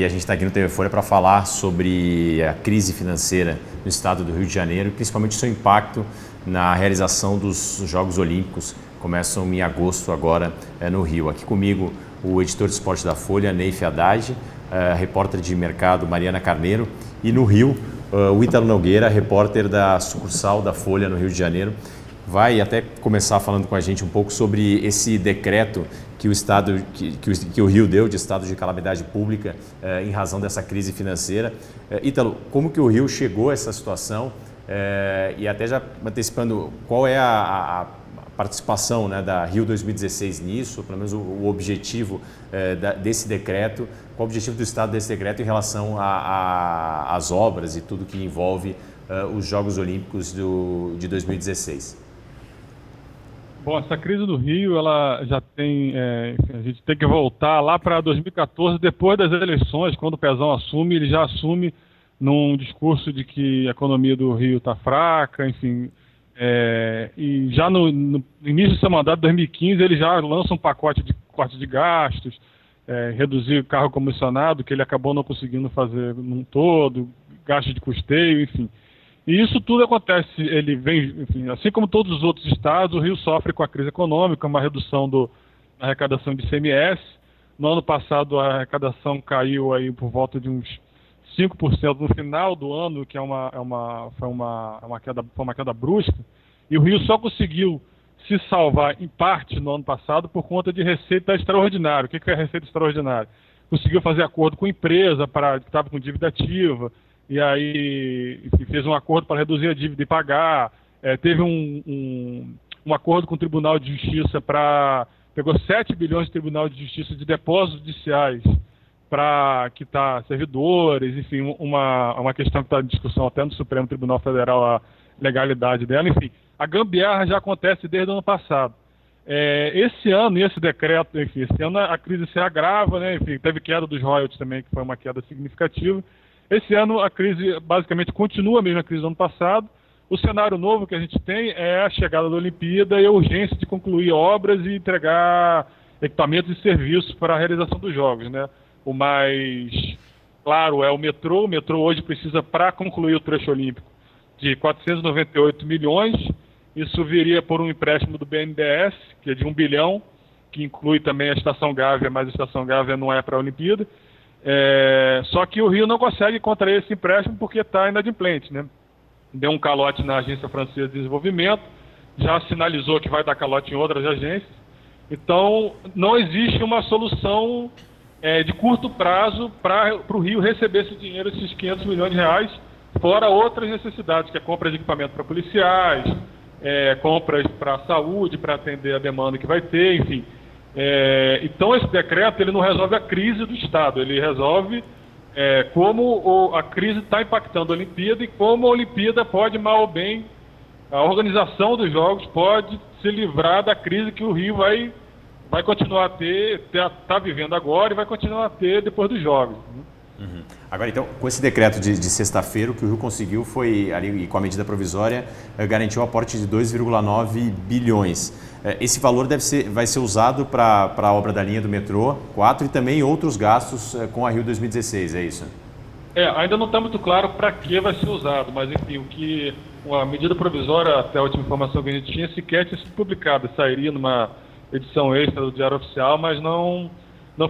a gente está aqui no TV Folha para falar sobre a crise financeira no estado do Rio de Janeiro, principalmente seu impacto na realização dos Jogos Olímpicos, que começam em agosto agora no Rio. Aqui comigo o editor de esporte da Folha, Neif Haddad, a repórter de mercado Mariana Carneiro, e no Rio o Ítalo Nogueira, repórter da sucursal da Folha no Rio de Janeiro. Vai até começar falando com a gente um pouco sobre esse decreto que o estado, que o Rio deu de estado de calamidade pública em razão dessa crise financeira. Ítalo, como que o Rio chegou a essa situação e até já antecipando qual é a participação, né, da Rio 2016 nisso, pelo menos o objetivo desse decreto, qual o objetivo do estado desse decreto em relação às obras e tudo que envolve os Jogos Olímpicos de 2016? Bom, essa crise do Rio, ela já tem, a gente tem que voltar lá para 2014, depois das eleições, quando o Pezão assume, ele já assume num discurso de que a economia do Rio está fraca, enfim, e já no início do seu mandato, 2015, ele já lança um pacote de corte de gastos, reduzir o cargo comissionado, que ele acabou não conseguindo fazer num todo, gastos de custeio, enfim. E isso tudo acontece, ele vem, enfim, assim como todos os outros estados, o Rio sofre com a crise econômica, uma redução da arrecadação de ICMS. No ano passado a arrecadação caiu aí por volta de uns 5% no final do ano, que foi uma queda brusca. E o Rio só conseguiu se salvar em parte no ano passado por conta de receita extraordinária. O que é receita extraordinária? Conseguiu fazer acordo com empresa que estava com dívida ativa, e aí fez um acordo para reduzir a dívida e pagar, teve um acordo com o Tribunal de Justiça pegou 7 bilhões de Tribunal de Justiça de depósitos judiciais para quitar servidores, enfim, uma questão que está em discussão até no Supremo Tribunal Federal, a legalidade dela, enfim. A gambiarra já acontece desde o ano passado. Esse ano, esse decreto, enfim, esse ano a crise se agrava, né, enfim, teve queda dos royalties também, que foi uma queda significativa. Esse ano a crise basicamente continua a mesma crise do ano passado. O cenário novo que a gente tem é a chegada da Olimpíada e a urgência de concluir obras e entregar equipamentos e serviços para a realização dos Jogos, né? O mais claro é o metrô. O metrô hoje precisa, para concluir o trecho olímpico, de 498 milhões. Isso viria por um empréstimo do BNDES, que é de 1 bilhão, que inclui também a Estação Gávea, mas a Estação Gávea não é para a Olimpíada. Só que o Rio não consegue contrair esse empréstimo porque está inadimplente, né? Deu um calote na Agência Francesa de Desenvolvimento, já sinalizou que vai dar calote em outras agências. Então, não existe uma solução de curto prazo para o Rio receber esse dinheiro, esses 500 milhões de reais, fora outras necessidades, que é compra de equipamento para policiais, compras para a saúde, para atender a demanda que vai ter, enfim. Então esse decreto ele não resolve a crise do Estado, ele resolve como a crise está impactando a Olimpíada e como a Olimpíada pode, mal ou bem, a organização dos Jogos pode se livrar da crise que o Rio vai continuar a ter, está vivendo agora e vai continuar a ter depois dos Jogos. Uhum. Agora, então, com esse decreto de sexta-feira, o que o Rio conseguiu foi, ali, e com a medida provisória, garantiu um aporte de 2,9 bilhões. Esse valor vai ser usado para a obra da linha do metrô 4 e também outros gastos com a Rio 2016, é isso? Ainda não está muito claro para que vai ser usado, mas enfim, a medida provisória, até a última informação que a gente tinha, sequer tinha sido publicada, sairia numa edição extra do Diário Oficial, mas não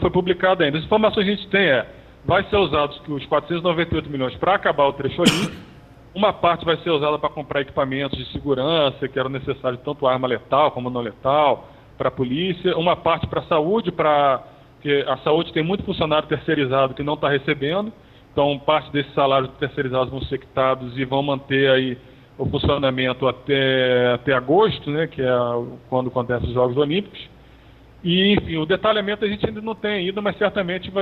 foi publicada ainda. As informações que a gente tem vai ser usados os 498 milhões para acabar o trecho olímpico, uma parte vai ser usada para comprar equipamentos de segurança, que eram necessários tanto arma letal como não letal, para a polícia, uma parte para a saúde, porque a saúde tem muito funcionário terceirizado que não está recebendo, então parte desses salários terceirizados vão ser quitados e vão manter aí o funcionamento até agosto, né, que é quando acontecem os Jogos Olímpicos. E, enfim, o detalhamento a gente ainda não tem ainda, mas certamente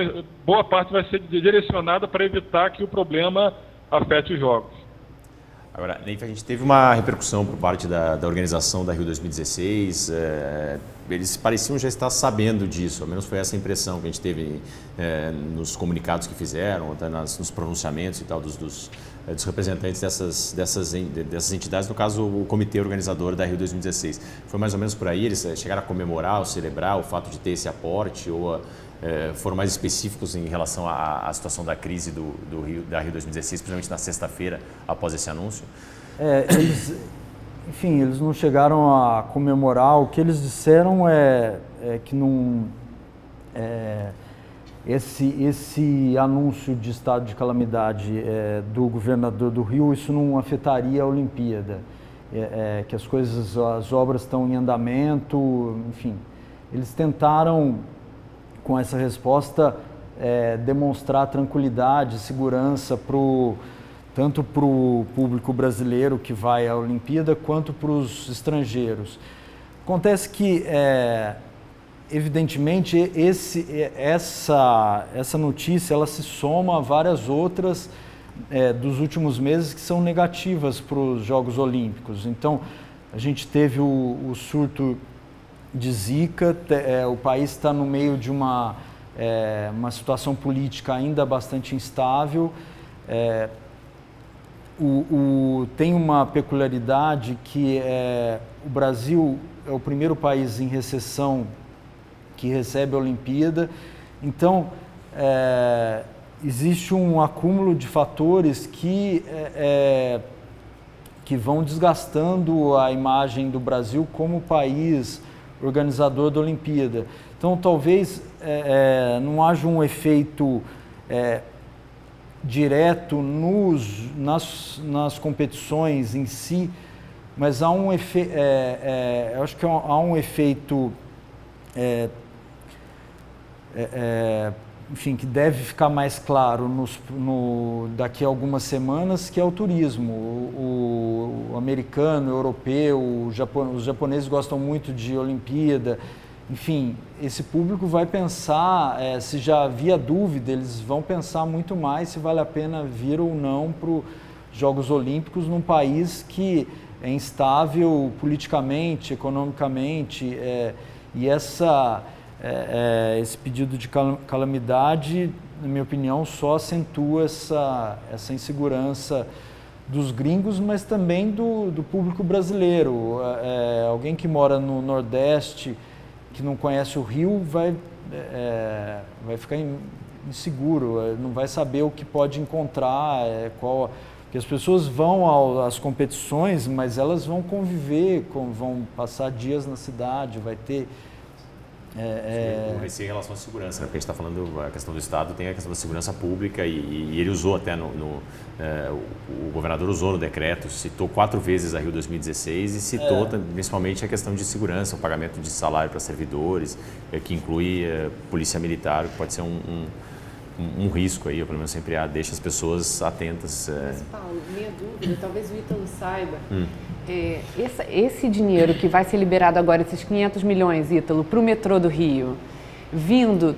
boa parte vai ser direcionada para evitar que o problema afete os Jogos. Agora, Neif, a gente teve uma repercussão por parte da organização da Rio 2016. Eles pareciam já estar sabendo disso, ao menos foi essa a impressão que a gente teve nos comunicados que fizeram, até nos pronunciamentos e tal dos dos representantes dessas entidades, no caso o comitê organizador da Rio 2016. Foi mais ou menos por aí? Eles chegaram a comemorar ou celebrar o fato de ter esse aporte ou foram mais específicos em relação à situação da crise da Rio 2016, principalmente na sexta-feira após esse anúncio? Eles não chegaram a comemorar. O que eles disseram é que não... Esse anúncio de estado de calamidade do governador do Rio, isso não afetaria a Olimpíada, que as obras estão em andamento, enfim. Eles tentaram, com essa resposta, demonstrar tranquilidade, segurança tanto para o público brasileiro que vai à Olimpíada, quanto para os estrangeiros. Acontece que evidentemente, essa notícia ela se soma a várias outras dos últimos meses que são negativas para os Jogos Olímpicos. Então, a gente teve o surto de Zika, o país está no meio de uma situação política ainda bastante instável. Tem uma peculiaridade que o Brasil é o primeiro país em recessão que recebe a Olimpíada. Então, existe um acúmulo de fatores que vão desgastando a imagem do Brasil como país organizador da Olimpíada. Então, talvez não haja um efeito direto nas competições em si, mas há eu acho que há um efeito enfim, que deve ficar mais claro daqui a algumas semanas, que é o turismo. O americano, o europeu, os japoneses gostam muito de Olimpíada. Enfim, esse público vai pensar, se já havia dúvida, eles vão pensar muito mais se vale a pena vir ou não para os Jogos Olímpicos num país que é instável politicamente, economicamente, e esse pedido de calamidade, na minha opinião, só acentua essa insegurança dos gringos, mas também do público brasileiro. Alguém que mora no Nordeste, que não conhece o Rio, vai ficar inseguro, não vai saber o que pode encontrar, porque as pessoas vão às competições, mas elas vão conviver, vão passar dias na cidade, vai ter... O receio em relação à segurança, né? Porque a gente está falando, a questão do Estado tem a questão da segurança pública e ele usou até o governador usou no decreto, citou 4 vezes a Rio 2016 e citou principalmente a questão de segurança, o pagamento de salário para servidores, que inclui polícia militar, que pode ser um risco aí, ou pelo menos sempre deixa as pessoas atentas. Mas, Paulo, minha dúvida, talvez o Ítalo saiba, esse dinheiro que vai ser liberado agora, esses 500 milhões, Ítalo, para o metrô do Rio,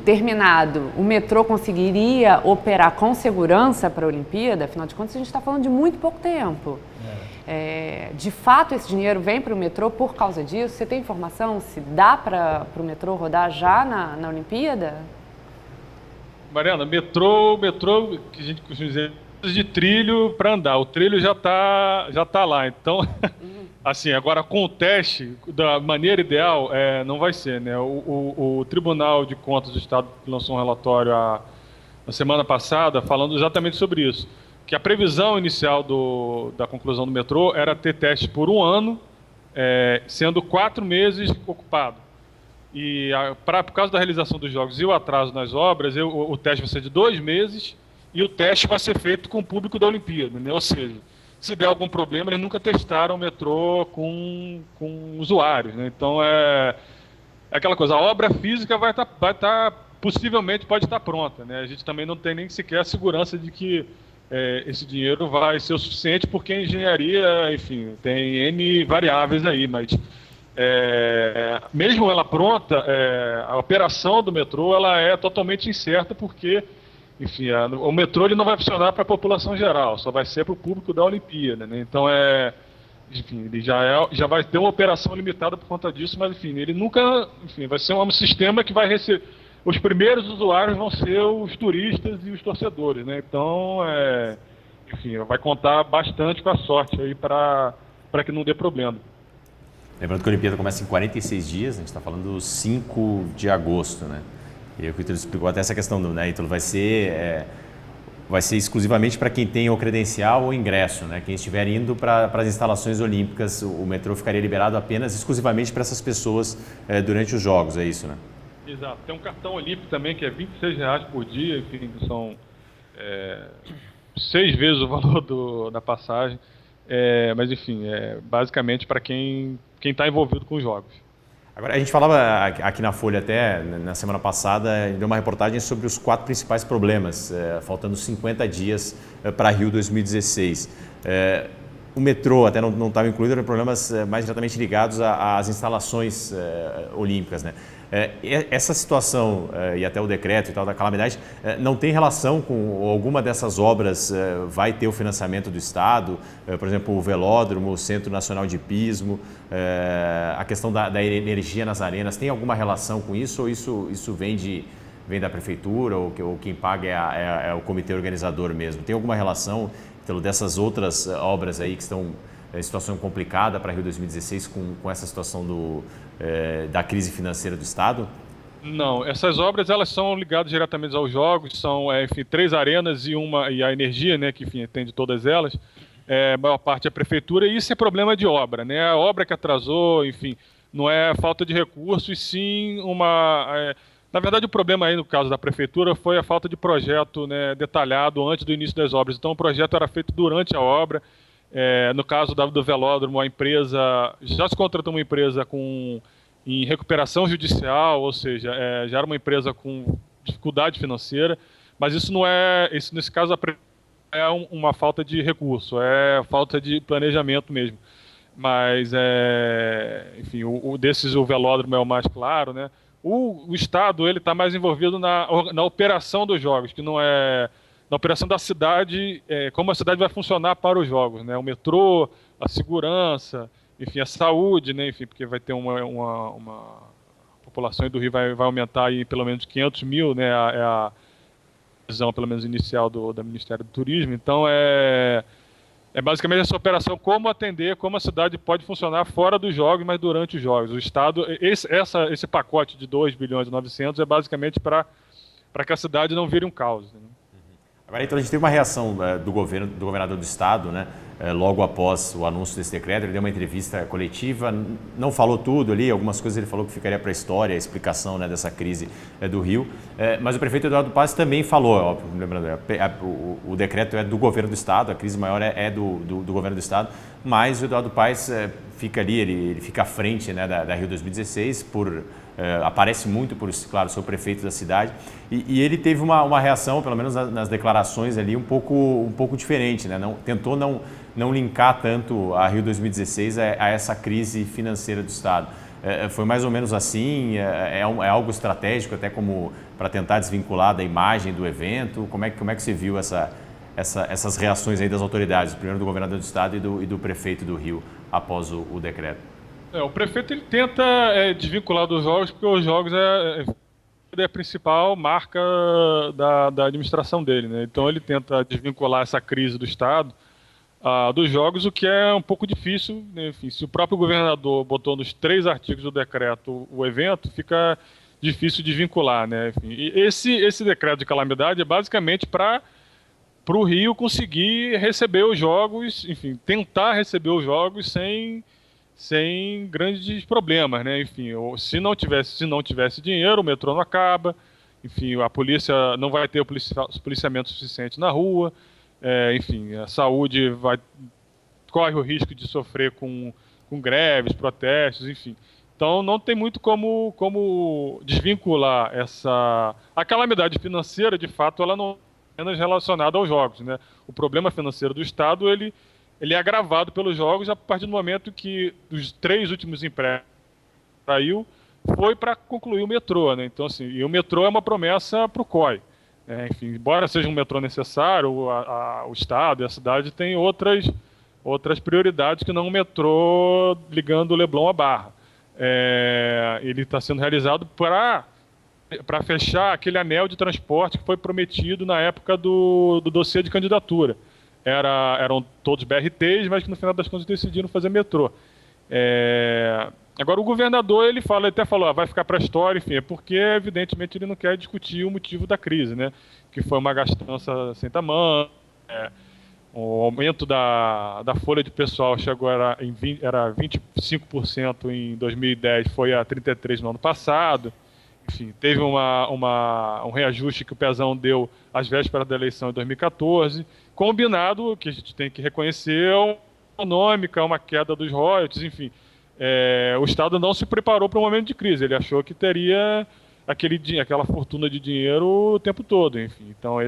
terminado, o metrô conseguiria operar com segurança para a Olimpíada? Afinal de contas, a gente está falando de muito pouco tempo. De fato, esse dinheiro vem para o metrô por causa disso? Você tem informação se dá para o metrô rodar já na Olimpíada? Mariana, metrô, que a gente costuma dizer, de trilho para andar. O trilho já tá lá. Então, assim, agora com o teste, da maneira ideal, não vai ser, né? O Tribunal de Contas do Estado lançou um relatório na semana passada falando exatamente sobre isso. Que a previsão inicial da conclusão do metrô era ter teste por 1 ano, sendo 4 meses ocupado. E por causa da realização dos jogos e o atraso nas obras, o teste vai ser de 2 meses e o teste vai ser feito com o público da Olimpíada, né? Ou seja, se der algum problema, eles nunca testaram o metrô com usuários, né? Então é aquela coisa, a obra física vai estar possivelmente pode estar pronta, né? A gente também não tem nem sequer a segurança de que esse dinheiro vai ser o suficiente, porque a engenharia, enfim, tem N variáveis aí, mas mesmo ela pronta, a operação do metrô ela é totalmente incerta, porque, enfim, o metrô ele não vai funcionar para a população geral, só vai ser para o público da Olimpíada, né? Então, enfim, ele já vai ter uma operação limitada por conta disso, mas, enfim, ele nunca, enfim, vai ser um sistema que vai receber, os primeiros usuários vão ser os turistas e os torcedores, né? Então, enfim, vai contar bastante com a sorte aí para que não dê problema. Lembrando que a Olimpíada começa em 46 dias, a gente está falando do 5 de agosto, né? E o Ítalo explicou até essa questão do, né, Ítalo, vai ser exclusivamente para quem tem o credencial ou ingresso, né? Quem estiver indo para as instalações olímpicas, o metrô ficaria liberado apenas, exclusivamente para essas pessoas durante os Jogos, é isso, né? Exato. Tem um cartão olímpico também que é R$26 por dia, enfim, são 6 vezes o valor da passagem. Mas enfim, basicamente para quem está envolvido com os Jogos. Agora, a gente falava aqui na Folha até, na semana passada, deu uma reportagem sobre os 4 principais problemas, faltando 50 dias para Rio 2016. O metrô até não estava incluído, eram problemas mais diretamente ligados às instalações olímpicas, né? Essa situação e até o decreto e tal da calamidade não tem relação com alguma dessas obras vai ter o financiamento do Estado, por exemplo, o velódromo, o Centro Nacional de Hipismo, a questão da energia nas arenas, tem alguma relação com isso ou isso vem da prefeitura ou quem paga é o comitê organizador mesmo? Tem alguma relação dessas outras obras aí que estão em situação complicada para Rio 2016 com essa situação da crise financeira do Estado? Não, essas obras elas são ligadas diretamente aos Jogos, são enfim, 3 arenas e a energia, né, que enfim, atende todas elas, a maior parte é a prefeitura, e isso é problema de obra, né? A obra que atrasou, enfim, não é falta de recursos, e sim na verdade, o problema aí no caso da prefeitura foi a falta de projeto, né, detalhado antes do início das obras. Então o projeto era feito durante a obra. No caso do velódromo, a empresa já se contratou uma empresa em recuperação judicial, ou seja, já era uma empresa com dificuldade financeira, mas isso não nesse caso é uma falta de recurso, é falta de planejamento mesmo. Mas enfim, o velódromo é o mais claro, né? O Estado ele está mais envolvido na operação dos Jogos, que não é na operação da cidade, como a cidade vai funcionar para os Jogos, né? O metrô, a segurança, enfim, a saúde, né? Enfim, porque vai ter uma população do Rio vai aumentar aí pelo menos 500 mil, né? A visão, pelo menos inicial do Ministério do Turismo. Então basicamente essa operação, como atender, como a cidade pode funcionar fora dos Jogos, mas durante os Jogos. O Estado, esse pacote de 2 bilhões e 900 é basicamente para que a cidade não vire um caos, né? Agora, então, a gente teve uma reação do governador do Estado, né? Logo após o anúncio desse decreto, ele deu uma entrevista coletiva, não falou tudo ali, algumas coisas ele falou que ficaria para a história, a explicação, né, dessa crise do Rio, mas o prefeito Eduardo Paes também falou, óbvio, lembrando, o decreto é do governo do Estado, a crise maior é do governo do Estado, mas o Eduardo Paes fica ali, ele fica à frente, né, da Rio 2016, aparece muito por, claro, ser o prefeito da cidade, e ele teve uma reação, pelo menos nas declarações ali, um pouco diferente, né? Tentou não linkar tanto a Rio 2016 a essa crise financeira do Estado. Foi mais ou menos assim, é algo estratégico até como para tentar desvincular da imagem do evento? Como é que você viu essas reações aí das autoridades, primeiro do governador do Estado e do prefeito do Rio após o decreto? O prefeito ele tenta desvincular dos Jogos, porque os Jogos é a principal marca da administração dele, né? Então ele tenta desvincular essa crise do Estado dos Jogos, o que é um pouco difícil, né? Enfim, se o próprio governador botou nos 3 artigos do decreto o evento, fica difícil de vincular, né? Enfim, e esse decreto de calamidade é basicamente para o Rio conseguir receber os Jogos, enfim, tentar receber os Jogos sem grandes problemas, né? Enfim, se não tivesse dinheiro, o metrô não acaba, enfim, a polícia não vai ter o policiamento suficiente na rua, enfim, a saúde corre o risco de sofrer com greves, protestos, enfim. Então não tem muito como desvincular a calamidade financeira, de fato, ela não é apenas relacionada aos Jogos, né? O problema financeiro do Estado, ele é agravado pelos Jogos a partir do momento que os 3 últimos empréstimos saiu, foi para concluir o metrô, né? Então, assim, e o metrô é uma promessa para o COI. Enfim, embora seja um metrô necessário, o Estado e a cidade têm outras prioridades que não o metrô ligando o Leblon à Barra. Ele está sendo realizado para fechar aquele anel de transporte que foi prometido na época do dossiê de candidatura. eram todos BRTs, mas que no final das contas decidiram fazer metrô. Agora o governador, ele até falou, vai ficar para a história, enfim, é porque evidentemente ele não quer discutir o motivo da crise, né? Que foi uma gastança sem tamanho, o aumento da folha de pessoal chegou era 25% em 2010, foi a 33% no ano passado. Enfim, teve um reajuste que o Pezão deu às vésperas da eleição de 2014, combinado, que a gente tem que reconhecer, econômica, uma queda dos royalties, enfim. O Estado não se preparou para um momento de crise, ele achou que teria aquela fortuna de dinheiro o tempo todo, enfim. Então,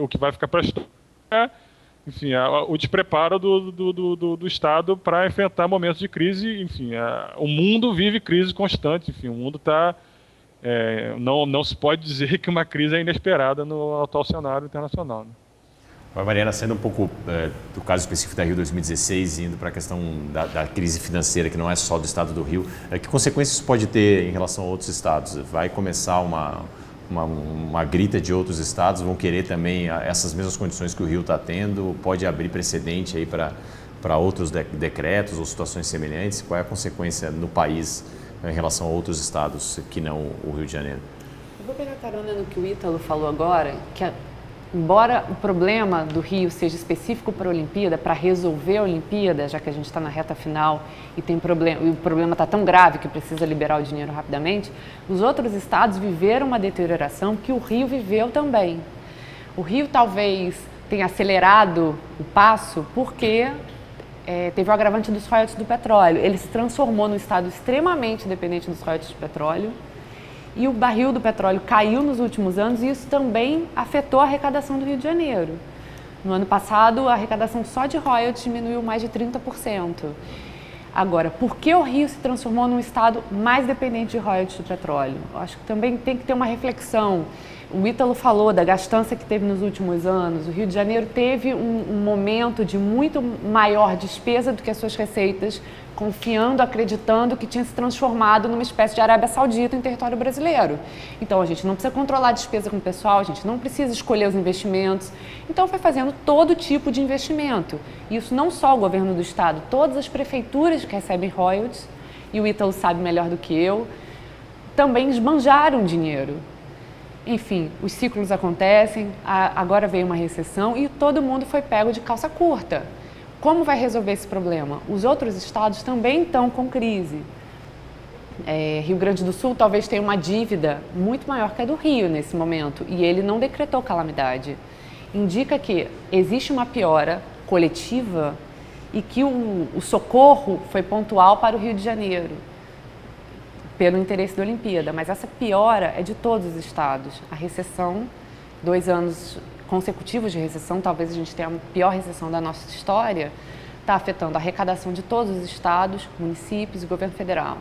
o que vai ficar para a história é, enfim, o despreparo do Estado para enfrentar momentos de crise, enfim. O mundo vive crise constante, enfim, o mundo está... não se pode dizer que uma crise é inesperada no atual cenário internacional, né? Mariana, saindo um pouco do caso específico da Rio 2016 e indo para a questão da crise financeira, que não é só do estado do Rio, que consequências isso pode ter em relação a outros estados? Vai começar uma grita de outros estados, vão querer também essas mesmas condições que o Rio está tendo? Pode abrir precedente aí para outros decretos ou situações semelhantes? Qual é a consequência no país em relação a outros estados que não o Rio de Janeiro? Eu vou pegar carona no que o Ítalo falou agora, que embora o problema do Rio seja específico para a Olimpíada, para resolver a Olimpíada, já que a gente está na reta final e o problema está tão grave que precisa liberar o dinheiro rapidamente, os outros estados viveram uma deterioração que o Rio viveu também. O Rio talvez tenha acelerado o passo porque teve o agravante dos royalties do petróleo. Ele se transformou num estado extremamente dependente dos royalties do petróleo. E o barril do petróleo caiu nos últimos anos e isso também afetou a arrecadação do Rio de Janeiro. No ano passado, a arrecadação só de royalties diminuiu mais de 30%. Agora, por que o Rio se transformou num estado mais dependente de royalties do petróleo? Eu acho que também tem que ter uma reflexão. O Ítalo falou da gastança que teve nos últimos anos. O Rio de Janeiro teve um momento de muito maior despesa do que as suas receitas, confiando, acreditando que tinha se transformado numa espécie de Arábia Saudita em território brasileiro. Então, a gente não precisa controlar a despesa com o pessoal, a gente não precisa escolher os investimentos. Então, foi fazendo todo tipo de investimento. Isso não só o governo do estado, todas as prefeituras que recebem royalties, e o Ítalo sabe melhor do que eu, também esbanjaram dinheiro. Enfim, os ciclos acontecem, agora veio uma recessão e todo mundo foi pego de calça curta. Como vai resolver esse problema? Os outros estados também estão com crise. Rio Grande do Sul talvez tenha uma dívida muito maior que a do Rio nesse momento e ele não decretou calamidade. Indica que existe uma piora coletiva e que o socorro foi pontual para o Rio de Janeiro, pelo interesse da Olimpíada, mas essa piora é de todos os estados. A recessão, 2 anos consecutivos de recessão, talvez a gente tenha a pior recessão da nossa história, está afetando a arrecadação de todos os estados, municípios e governo federal.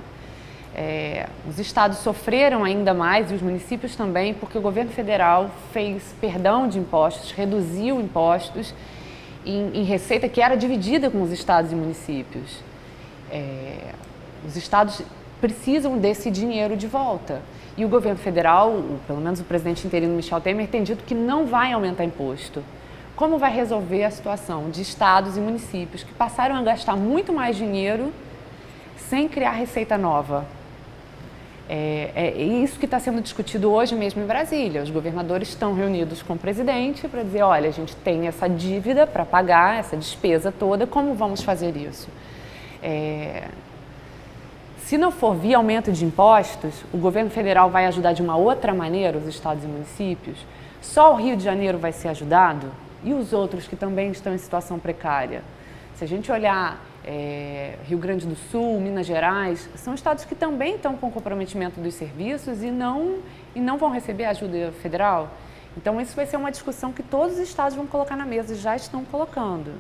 Os estados sofreram ainda mais, e os municípios também, porque o governo federal fez perdão de impostos, reduziu impostos em receita que era dividida com os estados e municípios. Os estados precisam desse dinheiro de volta. E o governo federal, pelo menos o presidente interino Michel Temer, tem dito que não vai aumentar imposto. Como vai resolver a situação de estados e municípios que passaram a gastar muito mais dinheiro sem criar receita nova? É isso que está sendo discutido hoje mesmo em Brasília. Os governadores estão reunidos com o presidente para dizer, olha, a gente tem essa dívida para pagar, essa despesa toda, como vamos fazer isso? Se não for via aumento de impostos, o governo federal vai ajudar de uma outra maneira os estados e municípios? Só o Rio de Janeiro vai ser ajudado? E os outros que também estão em situação precária? Se a gente olhar Rio Grande do Sul, Minas Gerais, são estados que também estão com comprometimento dos serviços e não vão receber ajuda federal. Então, isso vai ser uma discussão que todos os estados vão colocar na mesa e já estão colocando.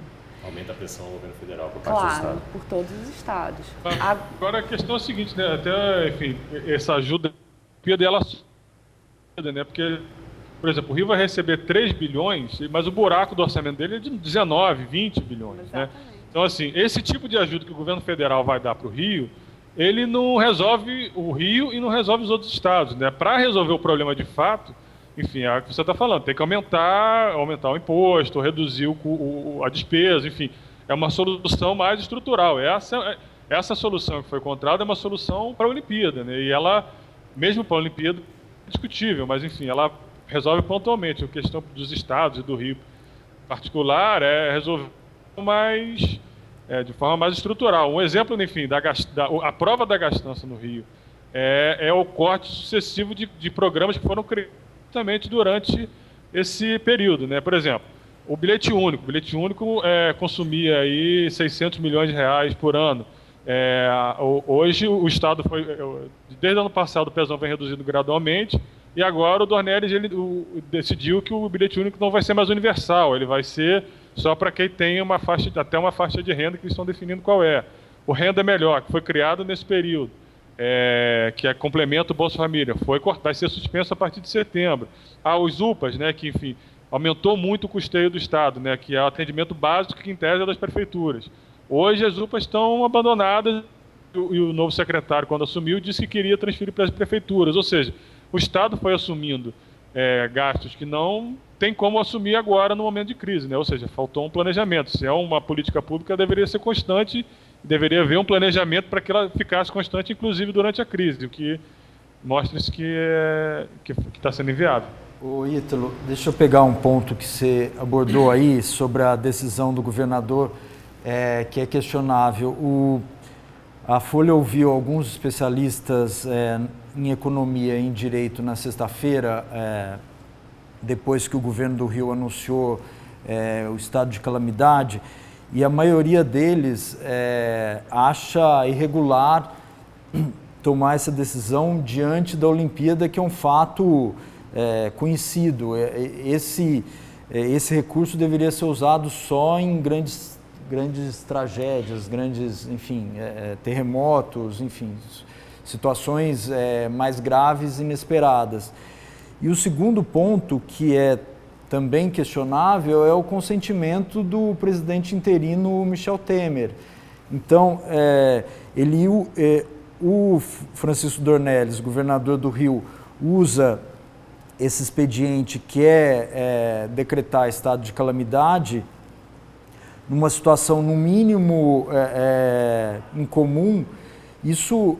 Aumenta a pressão no governo federal por parte do Estado. Claro, por todos os estados. Agora a questão é a seguinte, né? Até, enfim, essa ajuda dela, né? Porque, por exemplo, o Rio vai receber 3 bilhões, mas o buraco do orçamento dele é de 19, 20 bilhões, né? Então, assim, esse tipo de ajuda que o governo federal vai dar para o Rio, ele não resolve o Rio e não resolve os outros estados, né? Para resolver o problema de fato, enfim, é o que você está falando, tem que aumentar o imposto, reduzir a despesa, enfim, é uma solução mais estrutural. Essa solução que foi encontrada é uma solução para a Olimpíada, né? E ela, mesmo para a Olimpíada, é discutível, mas enfim, ela resolve pontualmente. A questão dos estados e do Rio em particular é resolver de forma mais estrutural. Um exemplo, enfim, a prova da gastança no Rio é o corte sucessivo de programas que foram criados justamente durante esse período, né? Por exemplo, o bilhete único. O bilhete único consumia aí 600 milhões de reais por ano. Hoje o Estado desde o ano passado o pesão vem reduzindo gradualmente e agora o Dornelles decidiu que o bilhete único não vai ser mais universal, ele vai ser só para quem tem até uma faixa de renda que eles estão definindo qual é. O Renda Melhor, que foi criado nesse período, que é complemento Bolsa Família, vai ser suspenso a partir de setembro. Os UPAs, né, que enfim, aumentou muito o custeio do Estado, né, que é o atendimento básico que em tese é das prefeituras. Hoje as UPAs estão abandonadas e o novo secretário, quando assumiu, disse que queria transferir para as prefeituras. Ou seja, o Estado foi assumindo gastos que não tem como assumir agora no momento de crise, né? Ou seja, faltou um planejamento. Se é uma política pública, deveria ser constante, deveria haver um planejamento para que ela ficasse constante, inclusive durante a crise, o que mostra-se que está sendo inviável. Ô Ítalo, deixa eu pegar um ponto que você abordou aí sobre a decisão do governador, que é questionável. A Folha ouviu alguns especialistas em economia e em direito na sexta-feira, depois que o governo do Rio anunciou o estado de calamidade, e a maioria deles acha irregular tomar essa decisão diante da Olimpíada, que é um fato conhecido. Esse recurso deveria ser usado só em grandes tragédias, enfim, terremotos, enfim, situações mais graves e inesperadas. E o segundo ponto, que é também questionável, é o consentimento do presidente interino Michel Temer. Então, o Francisco Dornelles, governador do Rio, usa esse expediente que é decretar estado de calamidade numa situação, no mínimo, incomum. Isso,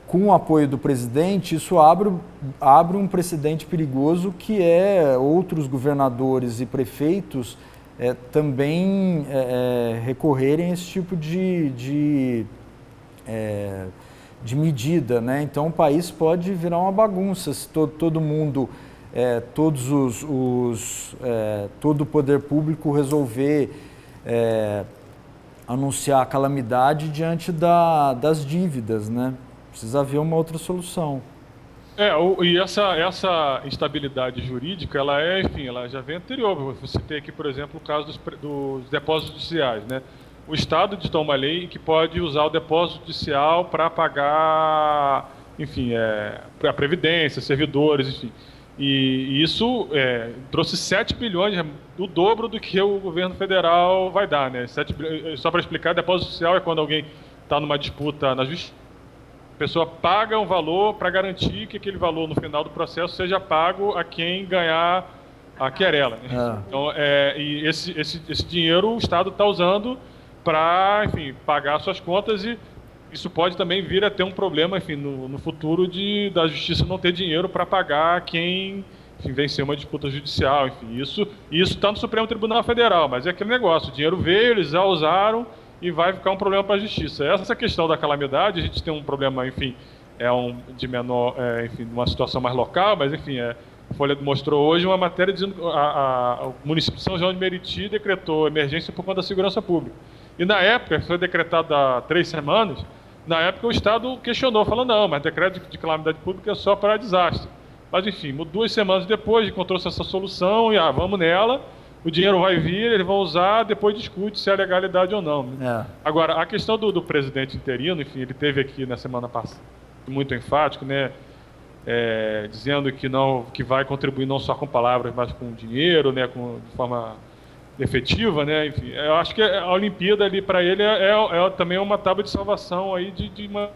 com o apoio do presidente, isso abre um precedente perigoso, que outros governadores e prefeitos também recorrerem a esse tipo de medida, né? Então o país pode virar uma bagunça se todo mundo, todo o poder público resolver anunciar a calamidade diante das dívidas, né? Precisa haver uma outra solução. E essa instabilidade jurídica, ela já vem anterior. Você tem aqui, por exemplo, o caso dos depósitos judiciais, né? O Estado editou uma lei que pode usar o depósito judicial para pagar, enfim, a Previdência, servidores, enfim. E isso trouxe 7 bilhões, o dobro do que o governo federal vai dar, né? Só para explicar, depósito judicial é quando alguém está numa disputa na justiça, a pessoa paga um valor para garantir que aquele valor no final do processo seja pago a quem ganhar a querela. Né? Então, e esse dinheiro o Estado está usando para, enfim, pagar suas contas, e isso pode também vir a ter um problema, enfim, no futuro da justiça não ter dinheiro para pagar quem, enfim, venceu uma disputa judicial, enfim, isso está no Supremo Tribunal Federal, mas é aquele negócio, o dinheiro veio, eles já usaram e vai ficar um problema para a justiça. Essa questão da calamidade, a gente tem um problema, enfim, de menor, enfim, uma situação mais local, mas enfim, a Folha mostrou hoje uma matéria dizendo que o município de São João de Meriti decretou emergência por conta da segurança pública. E na época, foi decretado há 3 semanas, na época o Estado questionou, falando, não, mas decreto de calamidade pública é só para desastre. Mas enfim, 2 semanas depois encontrou-se essa solução e vamos nela, o dinheiro vai vir, eles vão usar, depois discute se é legalidade ou não. Agora, a questão do presidente interino, enfim, ele teve aqui na semana passada, muito enfático, né, dizendo que vai contribuir não só com palavras, mas com dinheiro, né, de forma efetiva, né? Enfim, eu acho que a Olimpíada ali para ele também uma tábua de salvação aí de uma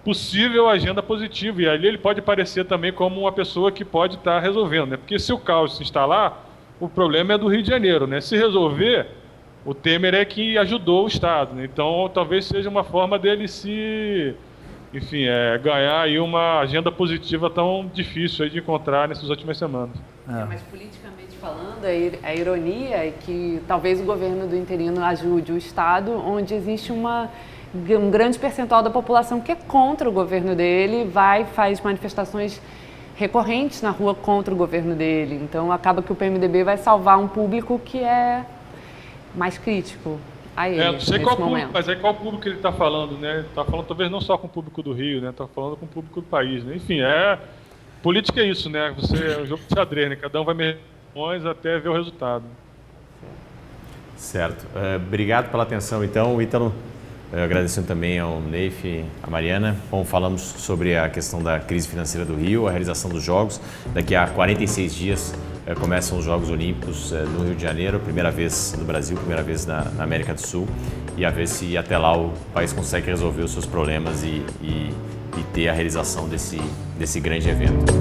possível agenda positiva, e ali ele pode aparecer também como uma pessoa que pode estar resolvendo, né? Porque se o caos se instalar, o problema é do Rio de Janeiro, né? Se resolver, o Temer é que ajudou o Estado, né? Então talvez seja uma forma dele ganhar aí uma agenda positiva tão difícil aí de encontrar nessas últimas semanas. Mas politicamente falando, a ironia é que talvez o governo do interino ajude o Estado, onde existe um grande percentual da população que é contra o governo dele, faz manifestações recorrentes na rua contra o governo dele. Então acaba que o PMDB vai salvar um público que é mais crítico a ele, não sei nesse qual momento. público, mas é qual público que ele está falando, né? Ele está falando talvez não só com o público do Rio, né? Está falando com o público do país, né? Enfim, política é isso, né? É um jogo de xadrez, né? Cada um vai medir até ver o resultado. Certo. Obrigado pela atenção, então, Ítalo. Agradecendo também ao Neif, a Mariana. Bom, falamos sobre a questão da crise financeira do Rio, a realização dos Jogos. Daqui a 46 dias começam os Jogos Olímpicos no Rio de Janeiro, primeira vez no Brasil, primeira vez na América do Sul. E a ver se até lá o país consegue resolver os seus problemas e ter a realização desse grande evento.